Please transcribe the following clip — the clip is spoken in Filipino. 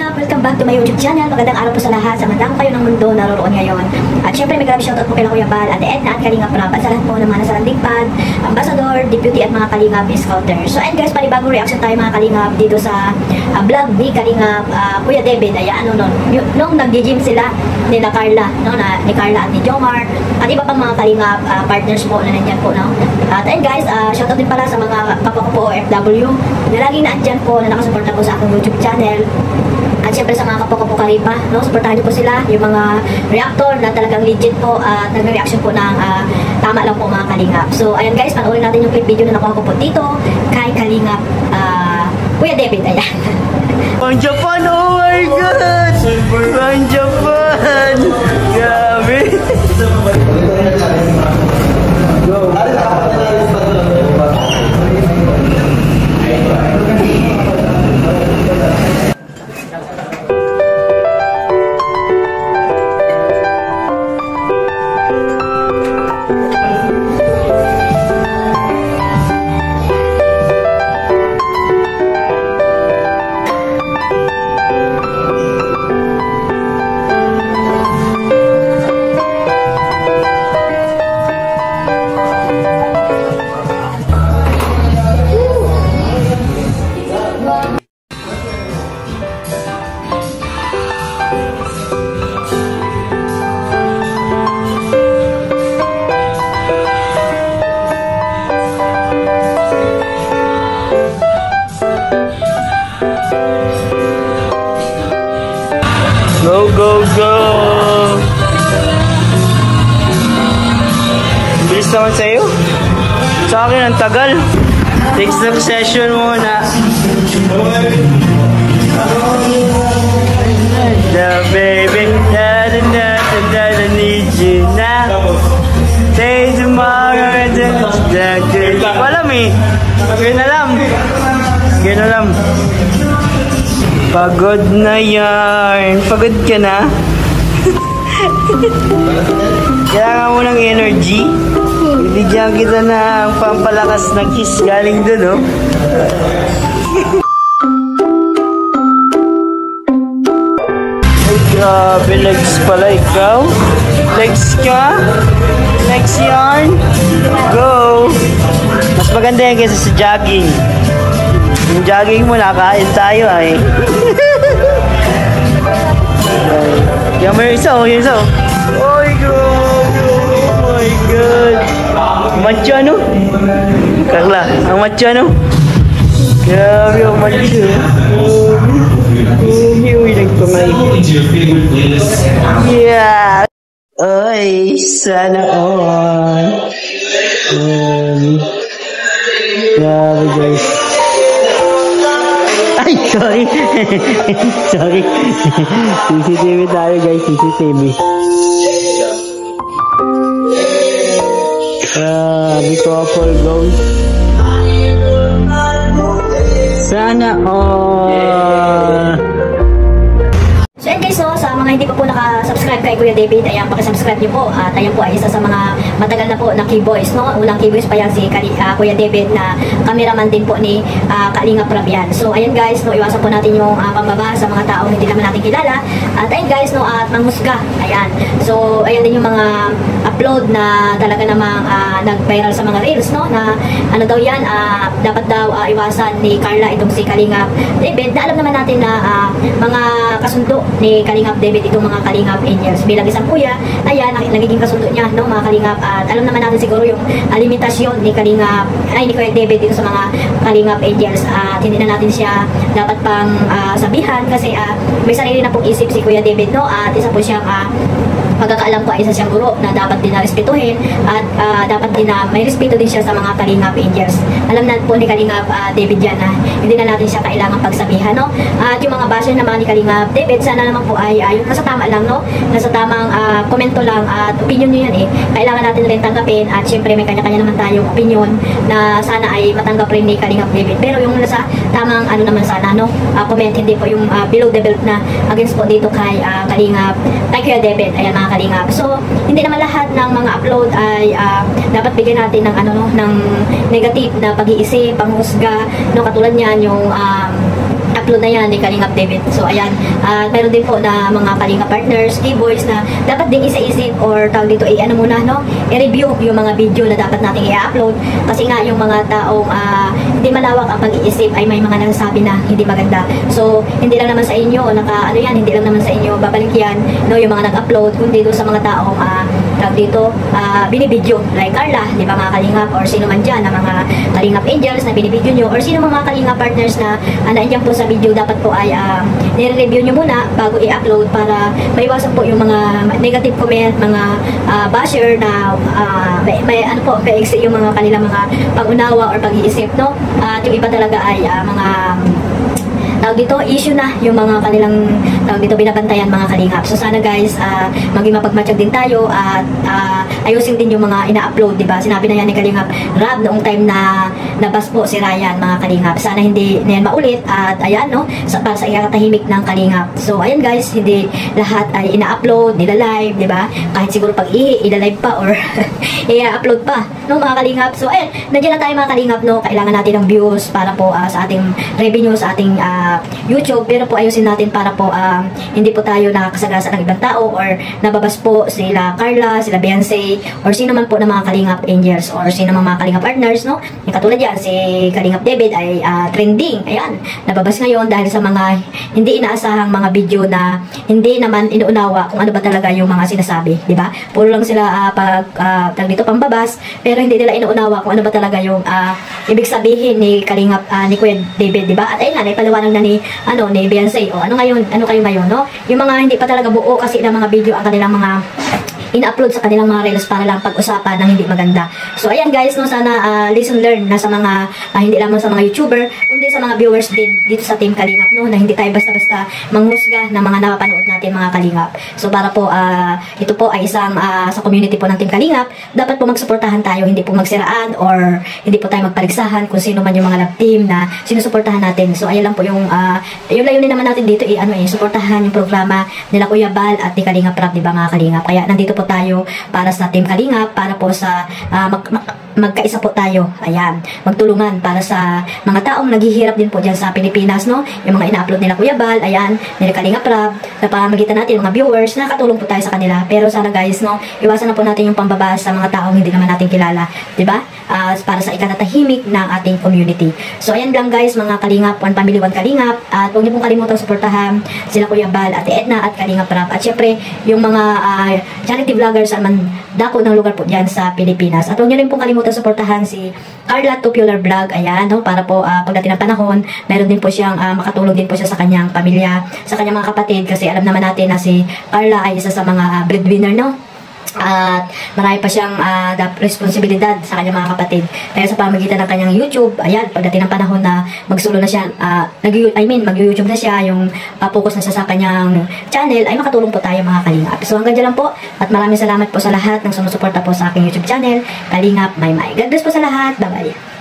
Kalingap! Welcome back to my YouTube channel. Magandang araw po sa lahat. Sa mandang kayo ng mundo naroon ngayon. At syempre may grabe shoutout po kay Kuya Bal, Ate Edna at Kalingap Rab. At sa lahat po ng mga nasa landing pad, ambassador, deputy at mga Kalingap scouter. So and guys, panibagong reaction tayo mga Kalingap dito sa vlog ni Kalingap Kuya David. Ayan, nung nag-gym sila nila Carla, ni Carla at ni Jomar at iba pang mga Kalingap partners po na nandyan po. At and guys, shoutout din pala sa mga kapwa ko po OFW na laging naandyan po na nakasuporta po sa aking YouTube channel. At syempre sa mga kapwa ko po Karipa, supportahan niyo po sila, yung mga reactor na talagang legit po at nagre-reaction po ng tama lang po mga Kalingap. So ayan guys, panoorin natin yung clip video na nakuha ko po dito kay Kalingap Kuya David. Ayan. Pang Japan, oh my God! Pang Japan! Grabe! Go, go, go! Bilis naman sa'yo. Sa akin, ang tagal. Next na session muna. The baby, da need you now. Say tomorrow and then it's that day. Walam eh. Gano'n alam. Pagod na yan. Pagod ka na? Kailangan mo ng energy. Bibigyan kita ng pampalakas na kiss galing dun, no? Ay, grabe. Legs pala ikaw. Legs ka? Legs yarn? Go! Mas maganda yan kaysa sa jogging. Yung jogging mo, nakain tayo ay. Yan mo yung isa, oh. Oh my God! Oh my God! Macho, ano? Carla, ang macho, ano? Grabe, ang macho. Uy, nagpangay. Yeah! Ay, sana all. Grabe, guys. Ay, sorry. Sorry. CCTV tayo guys, CCTV. Grabe couple goals. Sana all. So and guys, sa mga hindi pa po naka-subscribe kay Kuya David, ayan, pakisubscribe niyo po. At ayan po ay isa sa mga matagal na po na keyboys, no? Unang keyboys pa yan si Kuya David na cameraman din po ni Kalingap Rab yan. So ayan guys, iwasan po natin yung pambaba sa mga taong hindi naman natin kilala. At ayan guys, at manghusga. Ayan. So ayan din yung mga upload na talaga namang nag-viral sa mga reels, no? Na ano daw yan, dapat daw iwasan ni Carla itong si Kalingap David. Na alam naman natin na mga kasundo ni Kalingap David itong mga Kalingap Angels bilang isang kuya. Ayan, nagiging kasundo niya, no, mga Kalingap. At alam naman natin siguro yung limitasyon ni ni Kuya David dito sa mga Kalingap Angels. At hindi na natin siya dapat pang sabihan kasi may sarili na pong isip si Kuya David, no? At isa po siyang pagkakaalam ko ay isa siyang guro na dapat din na respetuhin at dapat din na may respeto din siya sa mga Kalingap Angels. Alam na po ni Kalingap David yan na hindi na natin siya kailangan pagsabihan, no? At yung mga basher naman ni Kalingap David, sana naman po ay yung nasa tama lang, no? Nasa tamang komento lang at opinion nyo yan eh. Kailangan natin rin tanggapin at syempre may kanya-kanya naman tayong opinion na sana ay matanggap rin ni Kalingap David. Pero yung nasa tamang naman sana, no? Comment, hindi po yung below the belt na against po dito kay Kalingap, kay Kuya David. Ayan mga Kalingap. So, hindi naman lahat ng mga upload ay dapat bigyan natin ng ng negative na pag-iisip, panghusga, no? Katulad niyan yung ina-upload na yan ni Kalingap David. So ayan, meron din po na mga Kalingap partners, K-Boys na dapat din isa-isip or tawag dito ano muna, no? I-review yung mga video na dapat nating i-upload kasi nga yung mga taong hindi malawak ang pag-iisip ay may mga nasasabi na hindi maganda. So hindi lang naman sa inyo hindi lang naman sa inyo babalik yan, no, yung mga nag-upload, kundi doon sa mga taong tawag dito binibidyo like Carla, di ba mga Kalingap, or sino man dyan na mga Kalingap Angels na binibidyo nyo, or sino mga Kalingap partners na nandiyan po sa video, dapat po ay nire-review nyo muna bago i-upload para maiwasan po yung mga negative comment, mga basher na may yung mga kanilang mga pag-unawa or pag-iisip, no? At yung iba talaga ay mga tawag dito, issue na yung mga kanilang tawag dito binabantayan mga Kalingap. So sana guys, maging mapagmatsyag din tayo at ayusin din yung mga ina-upload, di ba? Sinabi na yan ni Kalingap Rab noong time na nabas po si Ryan mga Kalingap. Sana hindi na yan maulit at ayan, no, para sa ikakatahimik ng Kalingap. So ayan guys, hindi lahat ay ina-upload, nila-live, di ba? Kahit siguro pag ila-live pa or i-upload pa, no mga Kalingap. So ayan, nandiyan na tayo mga Kalingap, no? Kailangan natin ng views para po sa ating revenue, sa ating YouTube, pero po ayusin natin para po hindi po tayo nakakasagasa ng ibang tao or nababas po sila Carla, sila Beyonce, or sino man po ng mga Kalingap Angels or sino man mga Kalingap partners, no? Yung katulad yan, si Kalingap David ay trending, ayan, nababas ngayon dahil sa mga hindi inaasahang mga video na hindi naman inuunawa kung ano ba talaga yung mga sinasabi, di ba? Puro lang sila tag dito pambabas, pero hindi nila inuunawa kung ano ba talaga yung ibig sabihin ni Kalingap ni Kuya David, di ba? At ayun nga, paliwanag na ni Beyonce, ano kayo ngayon, no? Yung mga hindi pa talaga buo kasi ng mga video ang kanilang mga ina-upload sa kanilang mga reels para lang pag-usapan ng hindi maganda. So ayan guys, no, sana lesson learned na sa mga hindi lamang sa mga YouTuber, kundi sa mga viewers din dito sa Team Kalingap, no, na hindi tayo basta-basta manghusga ng mga napapanood natin mga Kalingap. So para po ito po ay isang sa community po ng Team Kalingap, dapat po magsuportahan tayo, hindi po magsiraan or hindi po tayo magpaligsahan kung sino man yung mga love team na sinusuportahan natin. So ayan lang po yung layunin naman natin dito suportahan yung programa nila Kuya Bal at ni Kalingap Rab, di ba mga Kalingap? Kaya nandito po tayo para sa Team Kalingap, para po sa magkaisa po tayo, ayan, magtulungan para sa mga taong naghihirap din po dyan sa Pilipinas, no? Yung mga ina-upload nila Kuya Bal, ayan, nila Kalingap Rab, na pamamagitan natin mga viewers, nakatulong po tayo sa kanila. Pero sana guys, no, iwasan na po natin yung pambabas sa mga taong hindi naman natin kilala, di ba? Para sa ikatatahimik ng ating community. So ayan lang guys, mga Kalingap, One Family, One Kalingap, at huwag niyo pong kalimutang suportahan sila Kuya Bal, Ate Edna at Kalingap Rab, at syempre yung mga charity vloggers naman dako ng lugar po dyan sa Pilipinas. At huwag niyo rin pong kalimutan suportahan si Carla Tupular Vlog, ayan, no, para po pagdating ng panahon, meron din po siyang makatulong din po siya sa kanyang pamilya, sa kanyang mga kapatid, kasi alam naman natin na si Carla ay isa sa mga breadwinner, no? At marami pa siyang responsibilidad sa kanyang mga kapatid. Kaya sa pamagitan ng kanyang YouTube, ayan, pagdating ng panahon na magsulo na siya, mag-YouTube na siya, yung focus na siya sa kanyang channel, ay makatulong po tayo mga Kalingap. So hanggang dyan lang po, at maraming salamat po sa lahat ng sumusuporta po sa aking YouTube channel, Kalingap Maymay. God bless po sa lahat. Bye-bye.